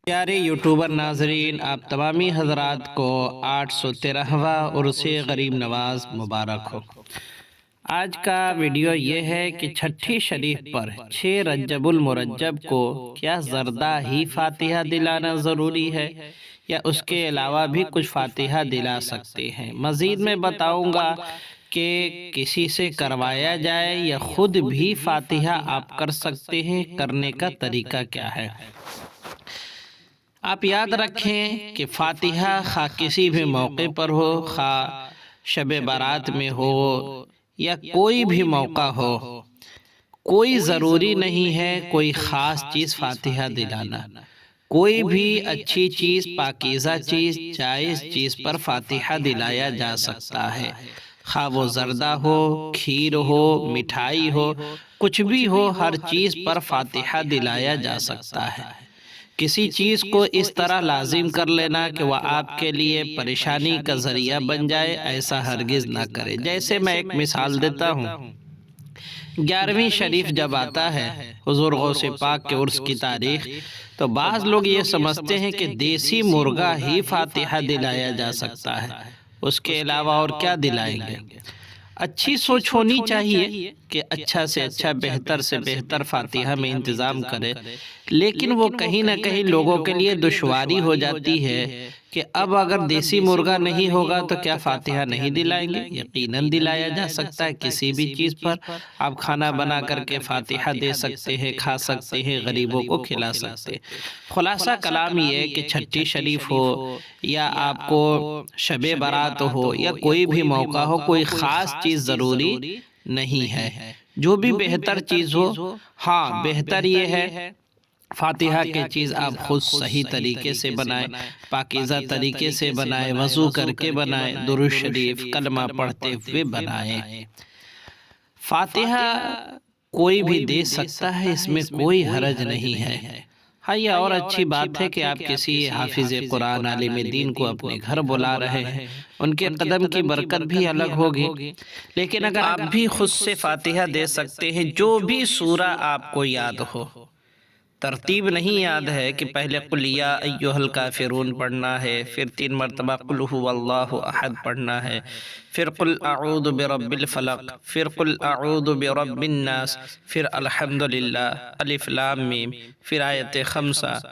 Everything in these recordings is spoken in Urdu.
پیارے یوٹیوبر ناظرین، آپ تمامی حضرات کو 813واں عرس غریب نواز مبارک ہو۔ آج کا ویڈیو یہ ہے کہ چھٹی شریف پر 6 رجب المرجب کو کیا زردہ ہی فاتحہ دلانا ضروری ہے یا اس کے علاوہ بھی کچھ فاتحہ دلا سکتے ہیں۔ مزید میں بتاؤں گا کہ کسی سے کروایا جائے یا خود بھی فاتحہ آپ کر سکتے ہیں، کرنے کا طریقہ کیا ہے۔ آپ یاد رکھیں کہ فاتحہ خواہ کسی بھی موقع پر ہو، خواہ شب برات میں ہو یا کوئی بھی موقع ہو، کوئی ضروری نہیں ہے کوئی خاص چیز فاتحہ دلانا۔ کوئی بھی اچھی چیز، پاکیزہ چیز، جائز چیز پر فاتحہ دلایا جا سکتا ہے، خواہ وہ زردہ ہو، کھیر ہو، مٹھائی ہو، کچھ بھی ہو، ہر چیز پر فاتحہ دلایا جا سکتا ہے۔ کسی چیز کو اس طرح لازم کر لینا کہ وہ آپ کے لیے پریشانی کا ذریعہ بن جائے، ایسا ہرگز نہ کرے۔ جیسے میں ایک مثال دیتا ہوں، 11ویں شریف جب آتا ہے، حضور غوث پاک کے عرس کی تاریخ، تو بعض لوگ یہ سمجھتے ہیں کہ دیسی مرغا ہی فاتحہ دلایا جا سکتا ہے، اس کے علاوہ اور کیا دلائیں گے۔ اچھی سوچ ہونی چاہیے کہ اچھا سے اچھا، بہتر سے بہتر فاتحہ میں انتظام کرے، لیکن وہ کہیں نہ کہیں لوگوں کے لیے دشواری ہو جاتی ہے کہ اب اگر دیسی مرغا نہیں ہوگا تو کیا فاتحہ نہیں دلائیں گے؟ یقیناً دلایا جا سکتا ہے، کسی بھی چیز پر آپ کھانا بنا کر کے فاتحہ دے سکتے ہیں، کھا سکتے ہیں، غریبوں کو کھلا سکتے ہیں۔ خلاصہ کلام یہ ہے کہ چھٹی شریف ہو یا آپ کو شب برات ہو یا کوئی بھی موقع ہو، کوئی خاص چیز ضروری نہیں ہے، جو بھی بہتر چیز ہو۔ ہاں، بہتر یہ ہے فاتحہ کی چیز آپ خود صحیح طریقے سے بنائیں، پاکیزہ طریقے سے بنائیں، وضو کر کے بنائیں، درود شریف کلمہ پڑھتے ہوئے بنائیں۔ فاتحہ کوئی بھی دے سکتا ہے، اس میں کوئی حرج نہیں ہے۔ ہاں، یہ اور اچھی بات ہے کہ آپ کسی حافظ قرآن، عالم دین کو اپنے گھر بلا رہے ہیں، ان کے قدم کی برکت بھی الگ ہوگی۔ لیکن اگر آپ بھی خود سے فاتحہ دے سکتے ہیں، جو بھی سورہ آپ کو یاد ہو۔ ترتیب نہیں یاد ہے کہ پہلے قل یا ایھا الکافرون پڑھنا ہے، پھر 3 مرتبہ قل ھو اللہ احد پڑھنا ہے، پھر قل اعوذ برب الفلق، پھر قل اعوذ برب الناس، پھر الحمدللہ، الف لام میم، پھر آیت 5۔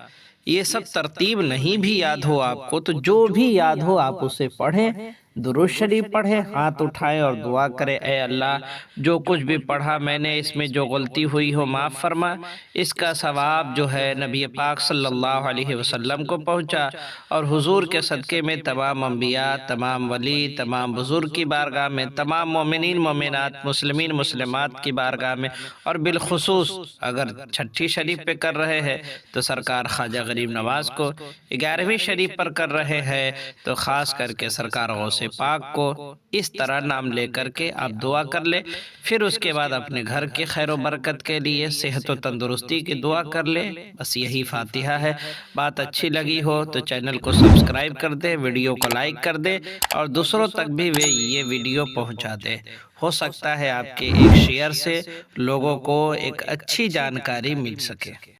یہ سب ترتیب نہیں بھی یاد ہو آپ کو تو جو بھی یاد ہو آپ اسے پڑھیں، درود شریف پڑھیں، ہاتھ اٹھائیں اور دعا کریں، اے اللہ جو کچھ بھی پڑھا میں نے، اس میں جو غلطی ہوئی ہو معاف فرما۔ اس کا ثواب جو ہے نبی پاک صلی اللہ علیہ وسلم کو پہنچا، اور حضور کے صدقے میں تمام انبیاء، تمام ولی، تمام بزرگ کی بارگاہ میں، تمام مومنین مومنات، مسلمین مسلمات کی بارگاہ میں، اور بالخصوص اگر چھٹی شریف پہ کر رہے ہیں تو سرکار خواجہ غریب نواز کو، 11ویں شریف پر کر رہے ہیں تو خاص کر کے سرکار غوث پاک کو اس طرح نام لے کر کے آپ دعا کر لے۔ پھر اس کے بعد اپنے گھر کے خیر و برکت کے لیے، صحت و تندرستی کی دعا کر لے۔ بس یہی فاتحہ ہے۔ بات اچھی لگی ہو تو چینل کو سبسکرائب کر دے، ویڈیو کو لائک کر دے، اور دوسروں تک بھی یہ ویڈیو پہنچا دے۔ ہو سکتا ہے آپ کے ایک شیئر سے لوگوں کو ایک اچھی جانکاری مل سکے۔